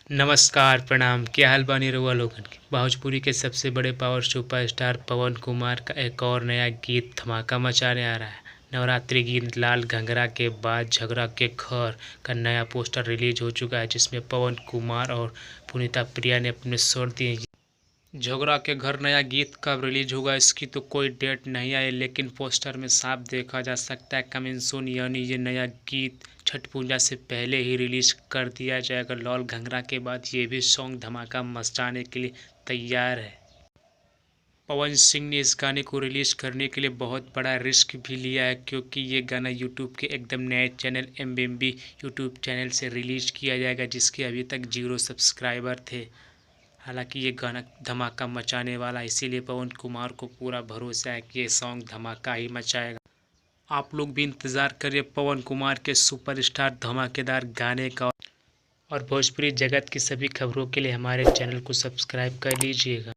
नमस्कार प्रणाम, क्या हाल बानी रउआ लोगन के। भोजपुरी के सबसे बड़े पावर सुपरस्टार पवन कुमार का एक और नया गीत धमाका मचाने आ रहा है। नवरात्रि गीत लाल घंघरा के बाद झगड़ा के घर का नया पोस्टर रिलीज हो चुका है, जिसमें पवन कुमार और पुनीता प्रिया ने अपने स्वर दिए। झगड़ा के घर नया गीत कब रिलीज होगा इसकी तो कोई डेट नहीं आई, लेकिन पोस्टर में साफ देखा जा सकता है कमिंग सून, यानी ये नया गीत छठ पूजा से पहले ही रिलीज कर दिया जाएगा। लाल घंघरा के बाद ये भी सॉन्ग धमाका मचाने के लिए तैयार है। पवन सिंह ने इस गाने को रिलीज करने के लिए बहुत बड़ा रिस्क भी लिया है, क्योंकि ये गाना यूट्यूब के एकदम नए चैनल MBMB यूट्यूब चैनल से रिलीज किया जाएगा, जिसके अभी तक 0 सब्सक्राइबर थे। हालांकि ये गाना धमाका मचाने वाला, इसीलिए पवन कुमार को पूरा भरोसा है कि ये सॉन्ग धमाका ही मचाएगा। आप लोग भी इंतज़ार करिए पवन कुमार के सुपरस्टार धमाकेदार गाने का। और भोजपुरी जगत की सभी खबरों के लिए हमारे चैनल को सब्सक्राइब कर लीजिएगा।